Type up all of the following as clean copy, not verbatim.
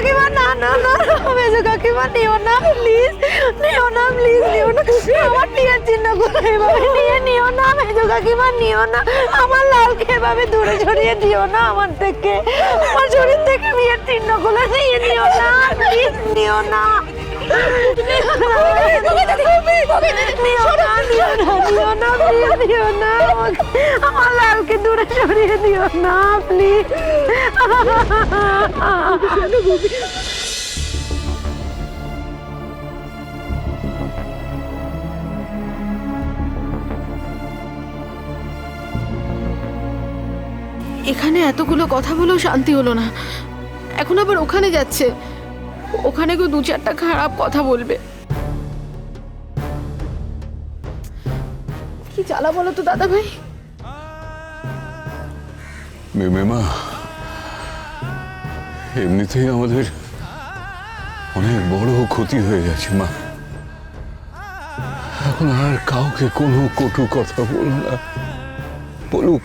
কাকিমা না না না মেজো কাকিমা নিও না প্লিজ, নিও না প্লিজ, নিও না আমার টিয়ার চিহ্নগুলো এভাবে নিয়ে নিও না মেজো কাকিমা, নিও না আমার লালকে এভাবে দূরে সরিয়ে দিও না আমার থেকে, আমার শরীর থেকে বিয়ের চিহ্নগুলো নিয়ে নিও না প্লিজ, নিও না আমার লালকে দূরে সরিয়ে দিও না প্লিজ। এখানে এতগুলো কথা বলেও শান্তি হলো না, এখন আবার ওখানে যাচ্ছে, ওখানে কেউ দু চারটা খারাপ কথা বলবে। কি জ্বালা বলো তো দাদা ভাই। মেমা, এমনিতেই আমাদের অনেক বড় ক্ষতি হয়ে গেছে মা, এখন আর কাউকে কোনো কটু কথা বলো না, বলুক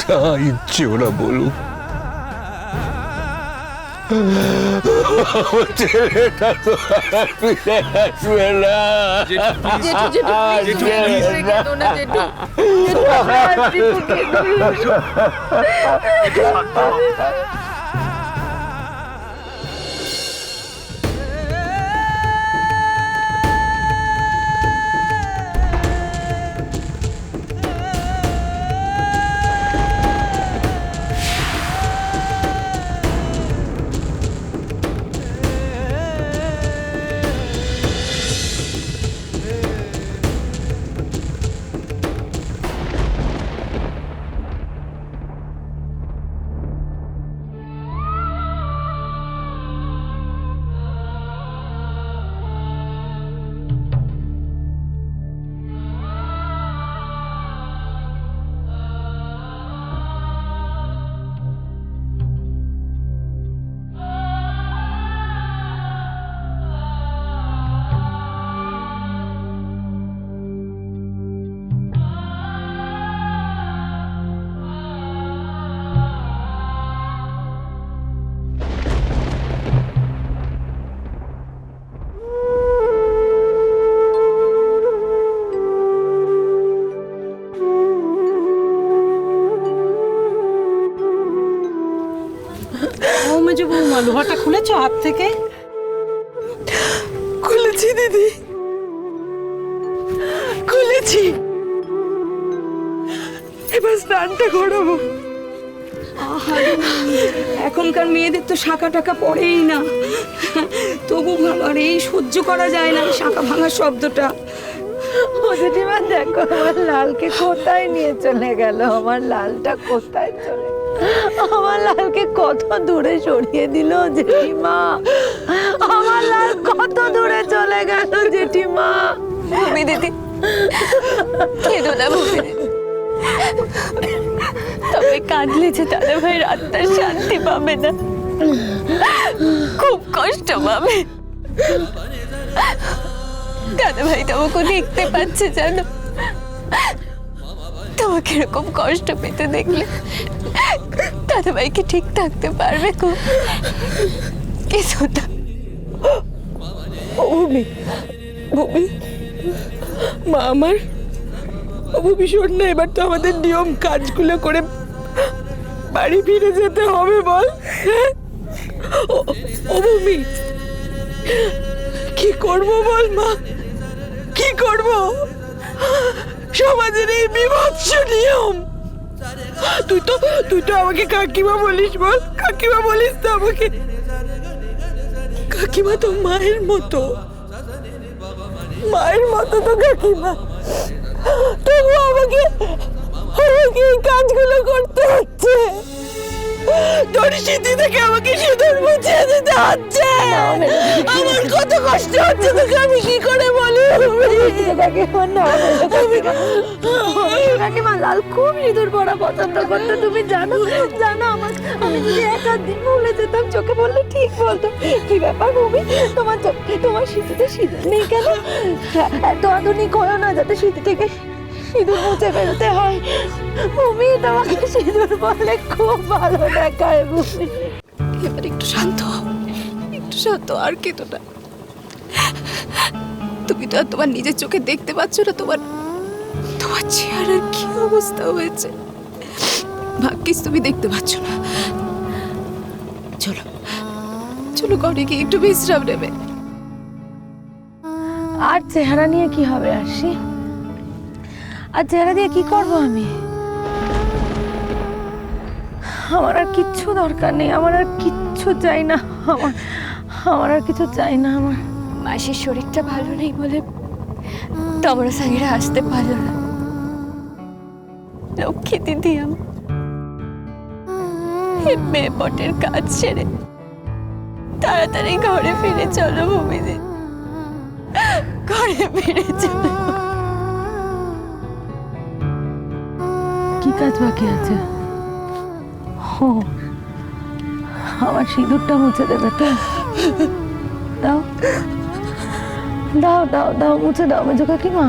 যা ইচ্ছে ওরা বলুক। ছেলেটা তো আর ফিরে আসবে না। লোহাটা খুলেছো হাত থেকে? খুলেছি দিদি, খুলেছি, এবার স্নানটা করাবো। এখনকার মেয়েদের তো শাঁখা টাকা পড়েই না, তবু ভাবার এই সহ্য করা যায় না শাঁখা ভাঙার শব্দটা। ও জেঠিমা দেখো আমার লালকে কোথায় নিয়ে চলে গেল, আমার লালটা কোথায় চলে, আমার লালকে কত দূরে সরিয়ে দিল জেঠিমা, আমার লাল কত দূরে চলে গেল জেঠিমা। ভূমি দিদি কেঁদো না ভূমি দিদি, তবে কাঁদলে যে দাদা ভাইয়ের আত্মার শান্তি পাবে না, খুব কষ্ট পাবে। দাদা ভাই তোমাকে দেখতে পাচ্ছে জানো, তোমাকে এরকম কষ্ট পেতে দেখলে দাদা ভাই কি ঠিক থাকতে পারবে? খুব কিছু না। ভূমি, ভূমি মা আমার, ভূমি শোন না, এবার তো আমাদের নিয়ম কাজগুলো করে বাড়ি ফিরে যেতে হবে বল। ও ভূমি কি করবো বল মা, কি করব, সমাজের এই বিভৎস নিয়ম। তুই তো আমাকে কাকিমা বলিস বল, কাকিমা বলিস তো আমাকে, কাকিমা তো মায়ের মতো, মায়ের মতো তো কাকিমা, তবু আমাকে এই কাজগুলো করতে হচ্ছে, তোর স্মৃতি থেকে আমাকে সিঁদুর মুছিয়ে দিতে হচ্ছে, আমার কত কষ্ট হচ্ছে তোকে আমি কি করে বলি। কাকিমা লাল খুব সিঁদুর পরা পছন্দ করতো, তুমি জানো জানো আমার, আমি যদি এক আধ দিন ভুলে যেতাম চোখে বললে ঠিক বলতো কি ব্যাপার ভূমি, তোমার স্মৃতিতে সিঁদুর নেই কেন, এত আধুনিক হয়েও না যাতে স্মৃতি থেকে সিঁদুর মুছে ফেলতে হয়। ভূমি তোমাকে সিঁদুর বলে খুব ভালো দেখায় ভূমি। এবার একটু শান্ত হও। একটু শান্ত, আর কেঁদো না। তুমি তো আর তোমার নিজের চোখে দেখতে পাচ্ছ না তোমার তোমার চেহারার কি অবস্থা হয়েছে। ভাগ্যিস তুমি দেখতে পাচ্ছ না। চলো চলো, ঘরে গিয়ে একটু বিশ্রাম নেবে। আর চেহারা নিয়ে কি হবে আরশি? আর চেহারা দিয়ে কি করব আমি? আমার আর কিচ্ছু দরকার নেই, আমার আর কিচ্ছু চাই না, আমার আর কিছু চাই না। আমার মাসির শরীরটা ভালো নেই বলে তোমরা সঙ্গে আসতে পারলো না। লক্ষ্মী দিদি এই মেয়ে বটের কাজ ছেড়ে তাড়াতাড়ি ঘরে ফিরে চলো ভূমিদি, ঘরে ফিরে চলো। কি কাজ বাকি আছে? ও, আমার সিঁদুরটা মুছে দেবে তো? দাও দাও দাও দাও, মুছে দাও মেজো কাকিমা,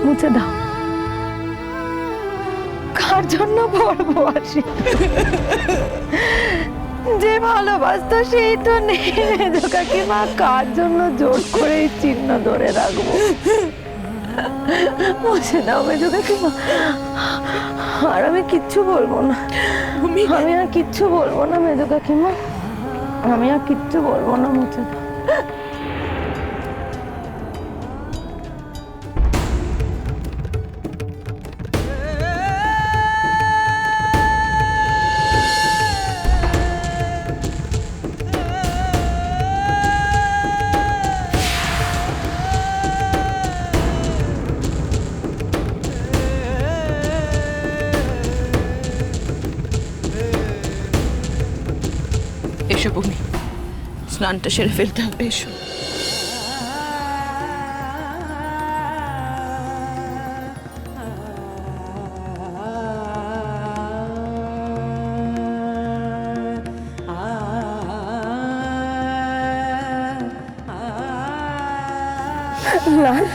মুছে দাও। কার জন্য পড়বো আরশি? যে ভালোবাসতো সেই তো নেই মেজো কাকিমা, কার জন্য জোর করে এই চিহ্ন ধরে রাখবো? মুছে দাও মেজো কাকিমা। আর আমি কিচ্ছু বলবো না, আমি আর কিচ্ছু বলবো না মেজো কাকিমা, আমি আর কিচ্ছু বলবো না, মুছে দাও। এসো ভূমি, স্নানটা সেরে ফেলতে হবে। এসো। লাল,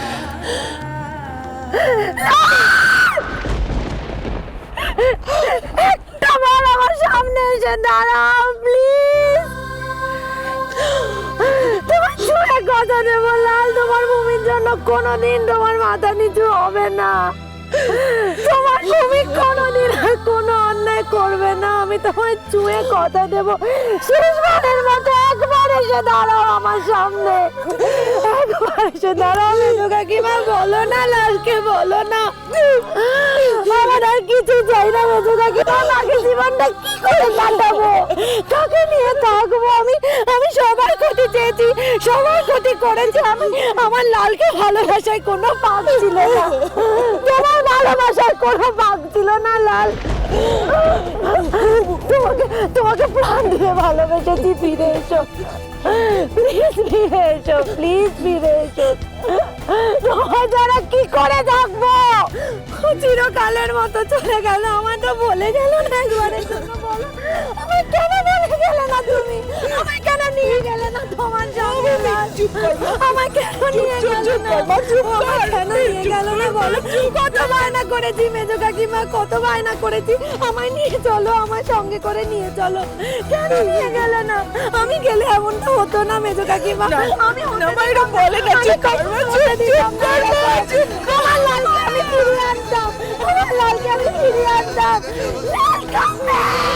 একটা বার আমার সামনে এসে দাঁড়াও প্লিজ। তোমার ছুঁয়ে কথা দেবো লাল, তোমার ভূমির জন্য কোনোদিন তোমার মাথা নিচু হবে না। তোমার ভূমি কোনোদিন আর কোনো অন্যায় করবে না, আমি তোমায় ছুঁয়ে কথা দেবো। শেষবারের মতো একবার এসে দাঁড়াও আমার সামনে, একবার এসে দাঁড়াও মেজো কাকিমা, বলো না লালকে, বলো না। আমার আর কিছু চাই না মেজো কাকিমা, বাকি জীবনটা কি করে কাটাবো, কাকে নিয়ে থাকবো? আমি সবার ক্ষতি চেয়েছি, সবার ক্ষতি করেছি, আমি আমার লালকে ভালোবাসায় কোনো পাপ ছিল না, তোমার ভালোবাসার কোনো পাপ ছিল না লাল। তোমাকে প্রাণ দিয়ে ভালোবেসেছি, ফিরে এসো প্লিজ, ফিরে এসো প্লিজ, ফিরে এসো। তোমার যারা কি করে থাকবো? চিরকালের মতো চলে গেল, আমার তো বলে গেল না একবারের জন্য, বলো আমার কেন বলে গেলে না তুমি? আমায় কেন নিয়ে গেলে না তোমার সঙ্গে? আমায় কেন নিয়ে গেল না? আমায় কেন নিয়ে গেল না বলো? কত বায়না করেছি মেজো কাকিমা, কত বায়না করেছি, আমায় নিয়ে চলো, আমার সঙ্গে করে নিয়ে চলো, কেন নিয়ে গেলে না? আমি গেলে এমনটা হতো না মেজো কাকিমা, আমি বলে গেছি আমার লালকে আমি ফিরিয়ে আনতাম, আমার লালকে আমি ফিরিয়ে আনতাম। লাল, come back!